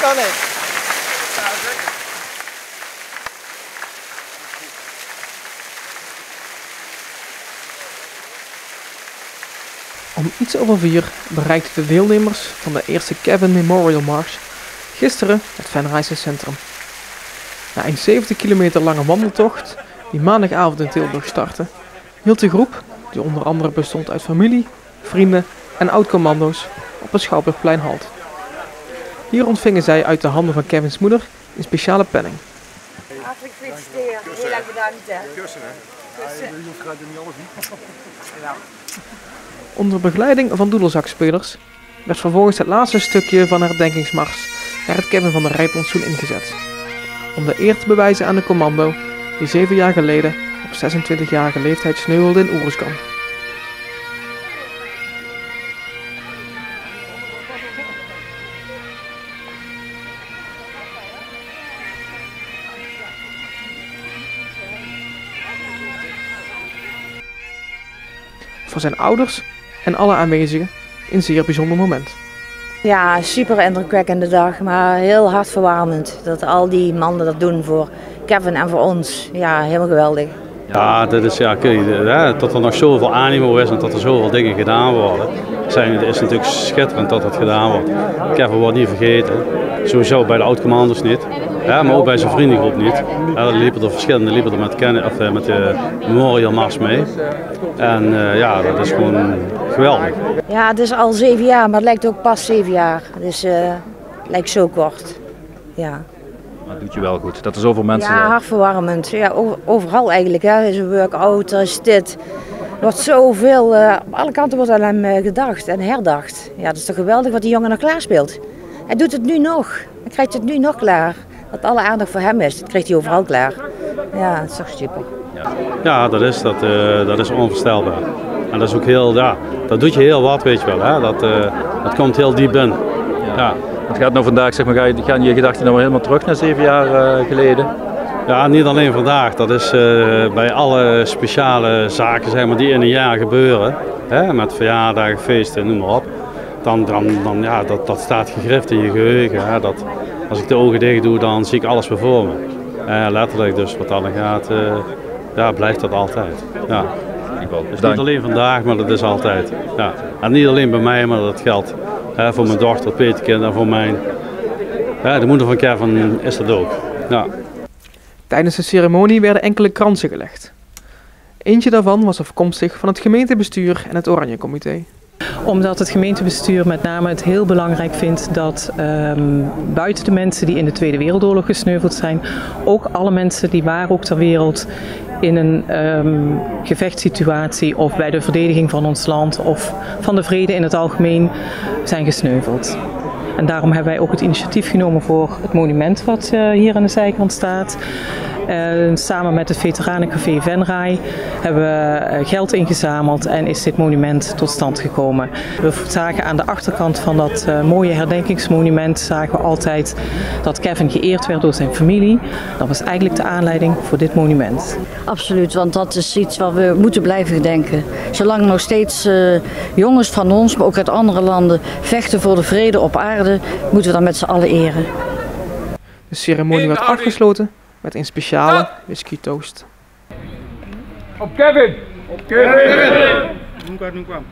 kan het. Om iets over 4 bereikten de deelnemers van de eerste Kevin Memorial March gisteren het Venrayse centrum. Na een 70 kilometer lange wandeltocht die maandagavond in Tilburg startte, hield de groep, die onder andere bestond uit familie, vrienden en oud-commando's, op het Schouwburgplein halt. Hier ontvingen zij uit de handen van Kevins moeder een speciale penning. Hartelijk gefeliciteerd, heel erg bedankt. Kussen, hè? Je hoeft er niet alles niet. Onder begeleiding van doedelzakspelers werd vervolgens het laatste stukje van de herdenkingsmars naar het Kevin van der Rijplantsoen ingezet. Om de eer te bewijzen aan de commando die 7 jaar geleden op 26-jarige leeftijd sneuvelde in Oeruzgan. Voor zijn ouders en alle aanwezigen een zeer bijzonder moment. Ja, super indrukwekkende dag, maar heel hartverwarmend dat al die mannen dat doen voor Kevin en voor ons. Ja, helemaal geweldig. Ja, dat is, dat er nog zoveel animo is en dat er zoveel dingen gedaan worden. Het is natuurlijk schitterend dat het gedaan wordt. Kevin wordt niet vergeten, sowieso bij de oud-commando's niet, maar ook bij zijn vriendengroep niet. Er liepen er verschillende met de Memorial Mars mee. En dat is gewoon geweldig. Ja, het is al 7 jaar, maar het lijkt ook pas 7 jaar. Dus het lijkt zo kort. Ja. Maar het doet je wel goed, dat er zoveel mensen zijn. Ja, hartverwarmend. Ja, overal eigenlijk. Hè. Er is een workout, er is dit. Er wordt zoveel, op alle kanten wordt aan hem gedacht en herdacht. Ja, dat is toch geweldig wat die jongen nog klaar speelt. Hij doet het nu nog. Hij krijgt het nu nog klaar. Dat alle aandacht voor hem is, dat krijgt hij overal klaar. Ja, dat is toch super. Ja, dat is onvoorstelbaar. En dat is ook heel, dat doet je heel wat, weet je wel. Hè? Dat komt heel diep in. Ja. Het gaat nou vandaag, zeg maar, gaan je gedachten nou helemaal terug naar 7 jaar geleden? Ja, niet alleen vandaag. Dat is bij alle speciale zaken, zeg maar, die in een jaar gebeuren. Hè? Met verjaardagen, feesten, noem maar op. Dat staat gegrift in je geheugen. Hè? Als ik de ogen dicht doe, dan zie ik alles weer voor me. Letterlijk dus, wat dan gaat, blijft dat altijd. Ja. Dus niet alleen vandaag, maar dat is altijd. Ja. En niet alleen bij mij, maar dat geldt voor mijn dochter Peterkind en voor mijn. De moeder van Kevin is dat ook. Ja. Tijdens de ceremonie werden enkele kransen gelegd. Eentje daarvan was afkomstig van het gemeentebestuur en het Oranje Comité. Omdat het gemeentebestuur met name het heel belangrijk vindt dat buiten de mensen die in de Tweede Wereldoorlog gesneuveld zijn, ook alle mensen die waar ook ter wereld in een gevechtssituatie of bij de verdediging van ons land of van de vrede in het algemeen zijn gesneuveld. En daarom hebben wij ook het initiatief genomen voor het monument wat hier aan de zijkant staat. Samen met het Veteranencafé Venray hebben we geld ingezameld en is dit monument tot stand gekomen. We zagen aan de achterkant van dat mooie herdenkingsmonument zagen we altijd dat Kevin geëerd werd door zijn familie. Dat was eigenlijk de aanleiding voor dit monument. Absoluut, want dat is iets wat we moeten blijven gedenken. Zolang nog steeds jongens van ons, maar ook uit andere landen, vechten voor de vrede op aarde, moeten we dat met z'n allen eren. De ceremonie werd afgesloten met een speciale whisky toast. Op Kevin! Op Kevin! Noem kwam.